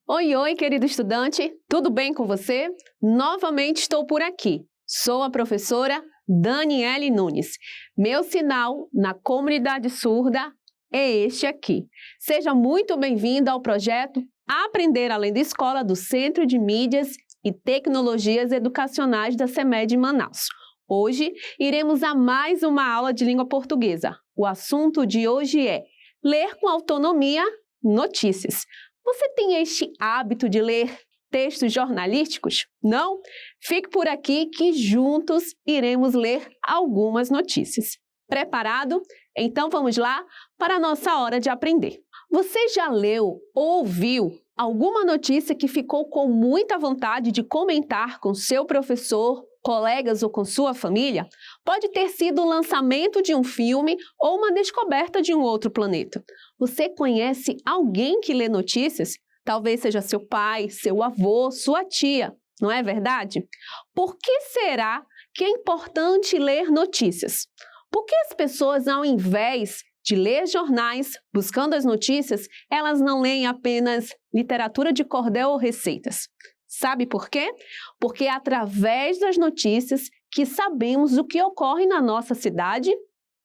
Oi, oi, querido estudante, tudo bem com você? Novamente estou por aqui. Sou a professora Daniele Nunes. Meu sinal na comunidade surda é este aqui. Seja muito bem-vindo ao projeto Aprender Além da Escola do Centro de Mídias e Tecnologias Educacionais da CEMED Manaus. Hoje iremos a mais uma aula de língua portuguesa. O assunto de hoje é ler com autonomia notícias. Você tem este hábito de ler textos jornalísticos? Não? Fique por aqui que juntos iremos ler algumas notícias. Preparado? Então vamos lá para a nossa hora de aprender. Você já leu ou ouviu alguma notícia que ficou com muita vontade de comentar com seu professor, colegas ou com sua família? Pode ter sido o lançamento de um filme ou uma descoberta de um outro planeta. Você conhece alguém que lê notícias? Talvez seja seu pai, seu avô, sua tia, não é verdade? Por que será que é importante ler notícias? Por que as pessoas, ao invés de ler jornais, buscando as notícias, elas não leem apenas literatura de cordel ou receitas? Sabe por quê? Porque é através das notícias que sabemos o que ocorre na nossa cidade,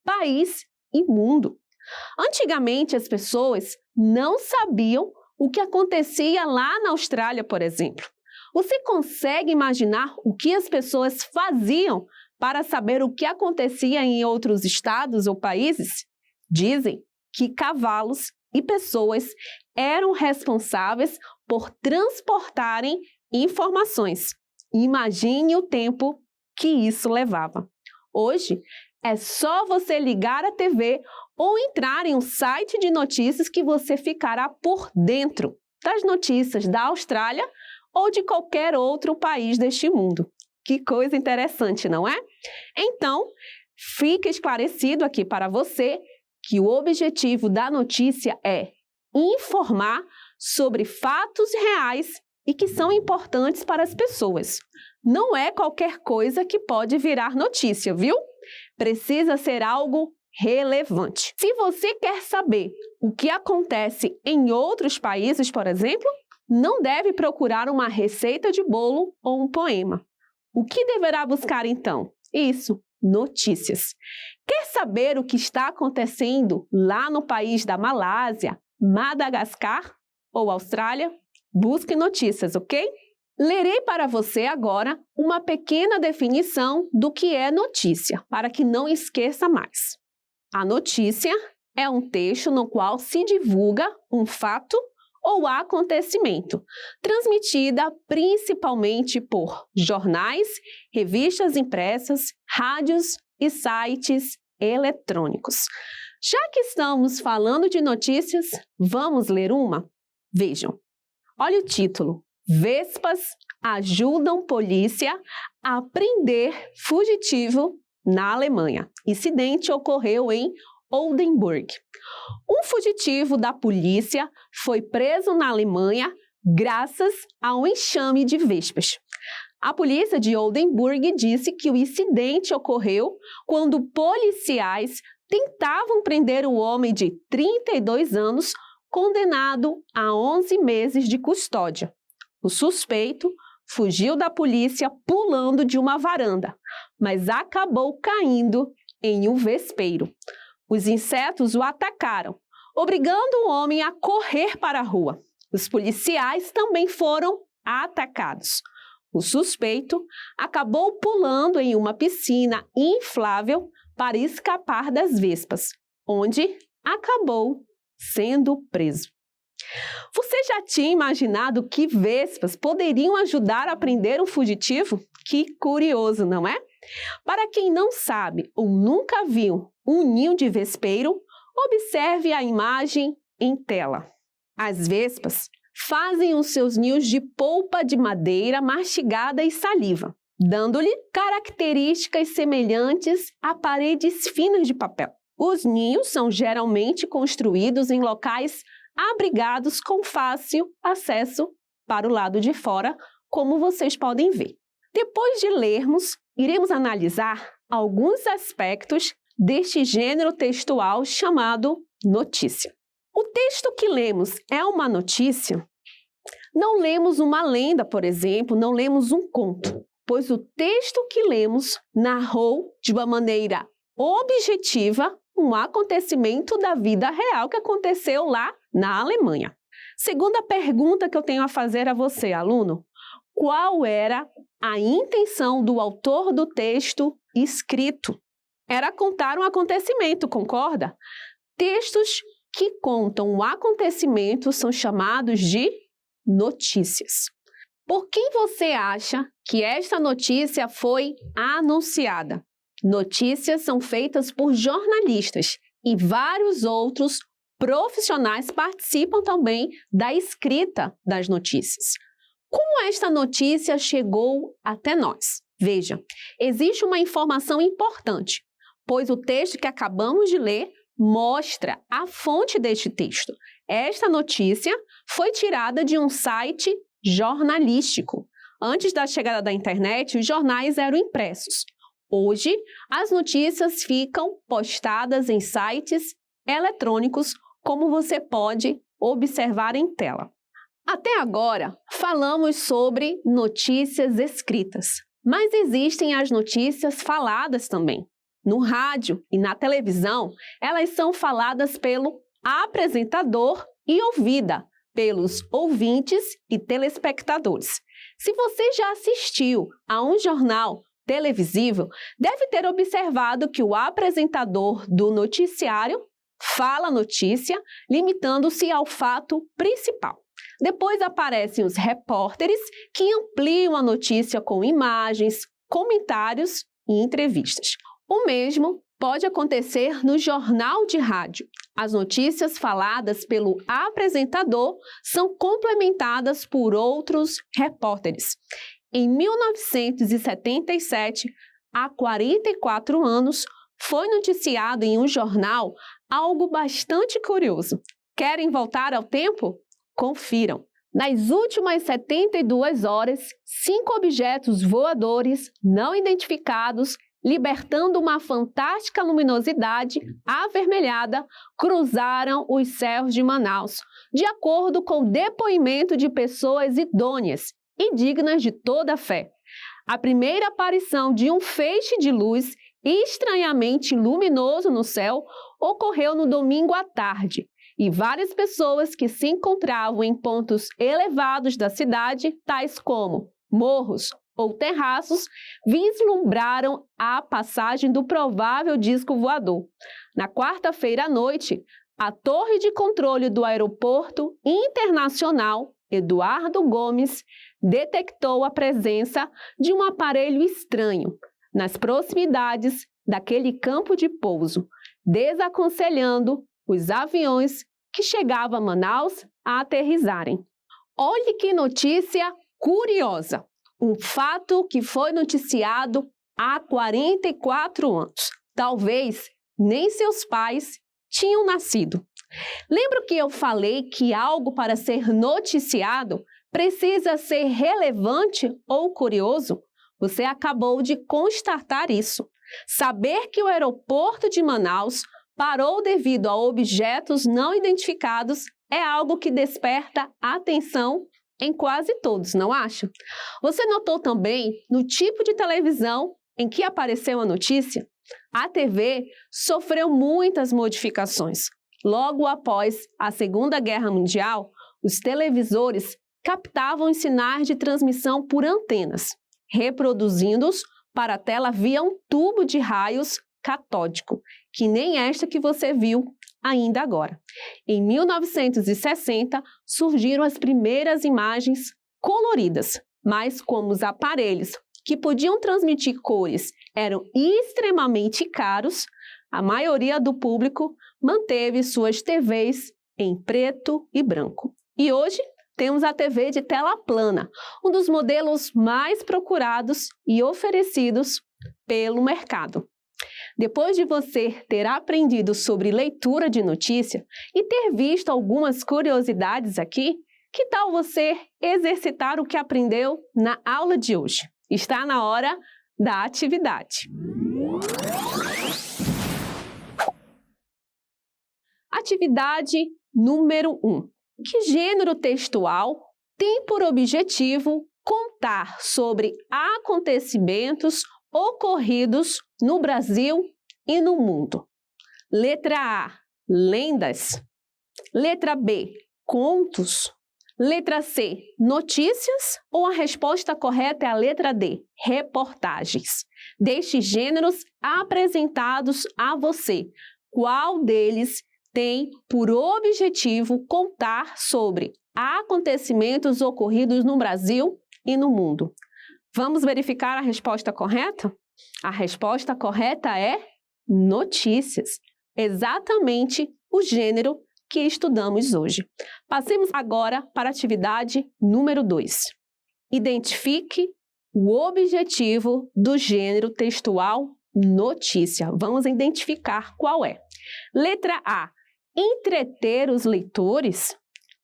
país e mundo. Antigamente, as pessoas não sabiam o que acontecia lá na Austrália, por exemplo. Você consegue imaginar o que as pessoas faziam para saber o que acontecia em outros estados ou países? Dizem que cavalos e pessoas eram responsáveis por transportarem informações. Imagine o tempo que isso levava. Hoje, é só você ligar a TV ou entrar em um site de notícias que você ficará por dentro das notícias da Austrália ou de qualquer outro país deste mundo. Que coisa interessante, não é? Então, fica esclarecido aqui para você que o objetivo da notícia é informar sobre fatos reais e que são importantes para as pessoas. Não é qualquer coisa que pode virar notícia, viu? Precisa ser algo relevante. Se você quer saber o que acontece em outros países, por exemplo, não deve procurar uma receita de bolo ou um poema. O que deverá buscar então? Isso, notícias. Quer saber o que está acontecendo lá no país da Malásia, Madagascar ou Austrália? Busque notícias, ok? Lerei para você agora uma pequena definição do que é notícia, para que não esqueça mais. A notícia é um texto no qual se divulga um fato ou acontecimento, transmitida principalmente por jornais, revistas impressas, rádios e sites eletrônicos. Já que estamos falando de notícias, vamos ler uma? Vejam, olha o título. Vespas ajudam polícia a prender fugitivo na Alemanha. Incidente ocorreu em Oldenburg. Um fugitivo da polícia foi preso na Alemanha graças a um enxame de vespas. A polícia de Oldenburg disse que o incidente ocorreu quando policiais tentavam prender um homem de 32 anos condenado a 11 meses de custódia. O suspeito fugiu da polícia pulando de uma varanda, mas acabou caindo em um vespeiro. Os insetos o atacaram, obrigando o homem a correr para a rua. Os policiais também foram atacados. O suspeito acabou pulando em uma piscina inflável para escapar das vespas, onde acabou sendo preso. Você já tinha imaginado que vespas poderiam ajudar a prender um fugitivo? Que curioso, não é? Para quem não sabe ou nunca viu um ninho de vespeiro, observe a imagem em tela. As vespas fazem os seus ninhos de polpa de madeira mastigada e saliva, dando-lhe características semelhantes a paredes finas de papel. Os ninhos são geralmente construídos em locais abrigados com fácil acesso para o lado de fora, como vocês podem ver. Depois de lermos, iremos analisar alguns aspectos deste gênero textual chamado notícia. O texto que lemos é uma notícia? Não lemos uma lenda, por exemplo, não lemos um conto, pois o texto que lemos narrou de uma maneira objetiva um acontecimento da vida real que aconteceu lá na Alemanha. Segunda pergunta que eu tenho a fazer a você, aluno: qual era a intenção do autor do texto escrito? Era contar um acontecimento, concorda? Textos que contam um acontecimento são chamados de notícias. Por quem você acha que esta notícia foi anunciada? Notícias são feitas por jornalistas e vários outros profissionais participam também da escrita das notícias. Como esta notícia chegou até nós? Veja, existe uma informação importante, pois o texto que acabamos de ler mostra a fonte deste texto. Esta notícia foi tirada de um site jornalístico. Antes da chegada da internet, os jornais eram impressos. Hoje, as notícias ficam postadas em sites eletrônicos, como você pode observar em tela. Até agora, falamos sobre notícias escritas, mas existem as notícias faladas também. No rádio e na televisão, elas são faladas pelo apresentador e ouvida pelos ouvintes e telespectadores. Se você já assistiu a um jornal televisivo, deve ter observado que o apresentador do noticiário fala a notícia, limitando-se ao fato principal. Depois aparecem os repórteres, que ampliam a notícia com imagens, comentários e entrevistas. O mesmo pode acontecer no jornal de rádio. As notícias faladas pelo apresentador são complementadas por outros repórteres. Em 1977, há 44 anos, foi noticiado em um jornal algo bastante curioso. Querem voltar ao tempo? Confiram. Nas últimas 72 horas, 5 objetos voadores não identificados, libertando uma fantástica luminosidade avermelhada, cruzaram os céus de Manaus, de acordo com o depoimento de pessoas idôneas e dignas de toda a fé. A primeira aparição de um feixe de luz estranhamente luminoso no céu ocorreu no domingo à tarde, e várias pessoas que se encontravam em pontos elevados da cidade, tais como morros ou terraços, vislumbraram a passagem do provável disco voador. Na quarta-feira à noite, a torre de controle do Aeroporto Internacional Eduardo Gomes detectou a presença de um aparelho estranho nas proximidades daquele campo de pouso, desaconselhando os aviões que chegavam a Manaus a aterrissarem. Olhe que notícia curiosa! Um fato que foi noticiado há 44 anos. Talvez nem seus pais tinham nascido. Lembra que eu falei que algo para ser noticiado precisa ser relevante ou curioso? Você acabou de constatar isso. Saber que o aeroporto de Manaus parou devido a objetos não identificados é algo que desperta atenção em quase todos, não acha? Você notou também no tipo de televisão em que apareceu a notícia? A TV sofreu muitas modificações. Logo após a Segunda Guerra Mundial, os televisores captavam os sinais de transmissão por antenas, reproduzindo-os para a tela via um tubo de raios catódico, que nem esta que você viu ainda agora. Em 1960, surgiram as primeiras imagens coloridas, mas como os aparelhos que podiam transmitir cores eram extremamente caros, a maioria do público manteve suas TVs em preto e branco. E hoje temos a TV de tela plana, um dos modelos mais procurados e oferecidos pelo mercado. Depois de você ter aprendido sobre leitura de notícia e ter visto algumas curiosidades aqui, que tal você exercitar o que aprendeu na aula de hoje? Está na hora da atividade. Atividade número 1. Que gênero textual tem por objetivo contar sobre acontecimentos ocorridos no Brasil e no mundo. Letra A, lendas. Letra B, contos. Letra C, notícias, ou a resposta correta é a letra D, reportagens. Destes gêneros apresentados a você, qual deles tem por objetivo contar sobre acontecimentos ocorridos no Brasil e no mundo? Vamos verificar a resposta correta? A resposta correta é notícias, exatamente o gênero que estudamos hoje. Passemos agora para a atividade número 2. Identifique o objetivo do gênero textual notícia. Vamos identificar qual é. Letra A, entreter os leitores.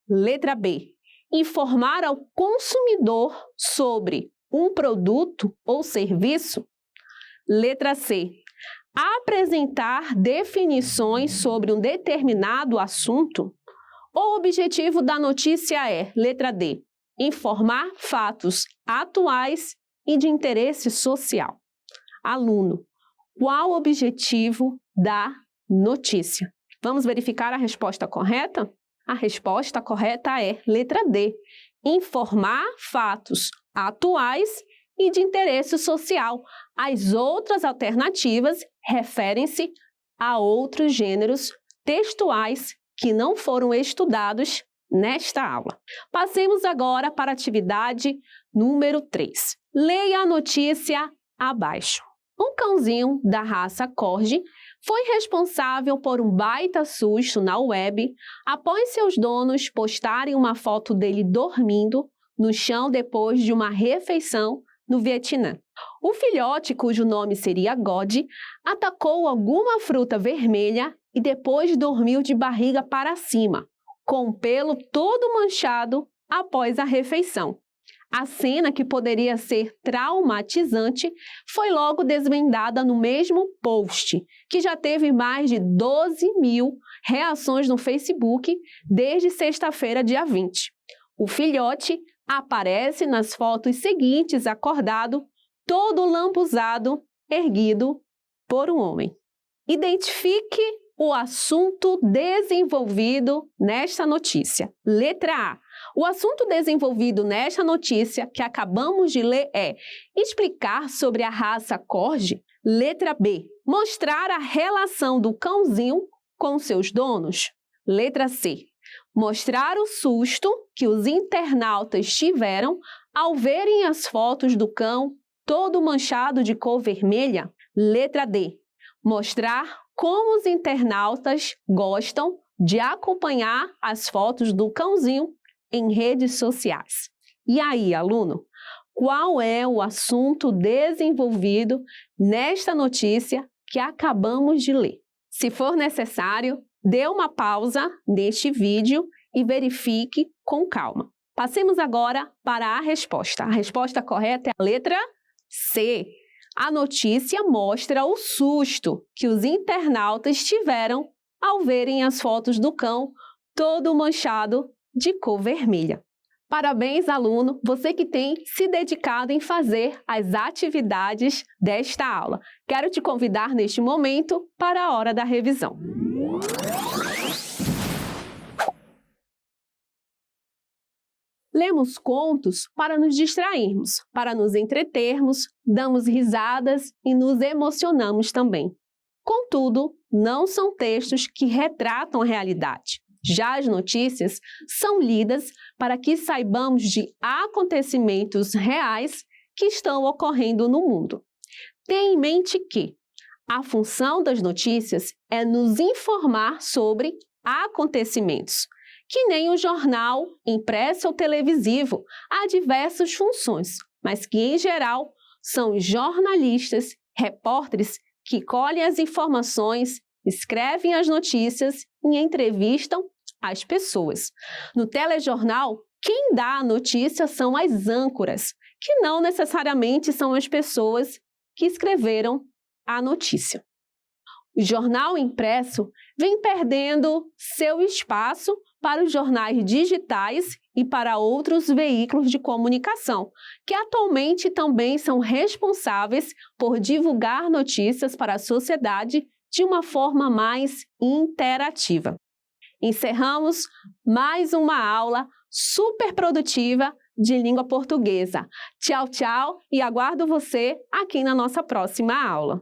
Letra B, informar ao consumidor sobre um produto ou serviço. Letra C, apresentar definições sobre um determinado assunto. O objetivo da notícia é, letra D, informar fatos atuais e de interesse social. Aluno, qual o objetivo da notícia? Vamos verificar a resposta correta? A resposta correta é, letra D, informar fatos atuais e de interesse social. As outras alternativas referem-se a outros gêneros textuais que não foram estudados nesta aula. Passemos agora para a atividade número 3. Leia a notícia abaixo. Um cãozinho da raça Corgi foi responsável por um baita susto na web após seus donos postarem uma foto dele dormindo no chão depois de uma refeição no Vietnã. O filhote, cujo nome seria God, atacou alguma fruta vermelha e depois dormiu de barriga para cima, com o pelo todo manchado após a refeição. A cena, que poderia ser traumatizante, foi logo desvendada no mesmo post, que já teve mais de 12.000 reações no Facebook desde sexta-feira, dia 20. O filhote aparece nas fotos seguintes acordado, todo lambuzado, erguido por um homem. Identifique o assunto desenvolvido nesta notícia. Letra A. O assunto desenvolvido nesta notícia que acabamos de ler é explicar sobre a raça Corgi. Letra B. Mostrar a relação do cãozinho com seus donos. Letra C. Mostrar o susto que os internautas tiveram ao verem as fotos do cão todo manchado de cor vermelha. Letra D. Mostrar como os internautas gostam de acompanhar as fotos do cãozinho em redes sociais. E aí, aluno, qual é o assunto desenvolvido nesta notícia que acabamos de ler? Se for necessário, dê uma pausa neste vídeo e verifique com calma. Passemos agora para a resposta. A resposta correta é a letra C. A notícia mostra o susto que os internautas tiveram ao verem as fotos do cão todo manchado de cor vermelha. Parabéns, aluno, você que tem se dedicado em fazer as atividades desta aula. Quero te convidar neste momento para a hora da revisão. Lemos contos para nos distrairmos, para nos entretermos, damos risadas e nos emocionamos também. Contudo, não são textos que retratam a realidade. Já as notícias são lidas para que saibamos de acontecimentos reais que estão ocorrendo no mundo. Tenha em mente que a função das notícias é nos informar sobre acontecimentos, que nem o jornal, impresso ou televisivo, há diversas funções, mas que, em geral, são jornalistas, repórteres que colhem as informações, escrevem as notícias e entrevistam as pessoas. No telejornal, quem dá a notícia são as âncoras, que não necessariamente são as pessoas que escreveram a notícia. O jornal impresso vem perdendo seu espaço para os jornais digitais e para outros veículos de comunicação, que atualmente também são responsáveis por divulgar notícias para a sociedade de uma forma mais interativa. Encerramos mais uma aula super produtiva de língua portuguesa. Tchau, tchau e aguardo você aqui na nossa próxima aula.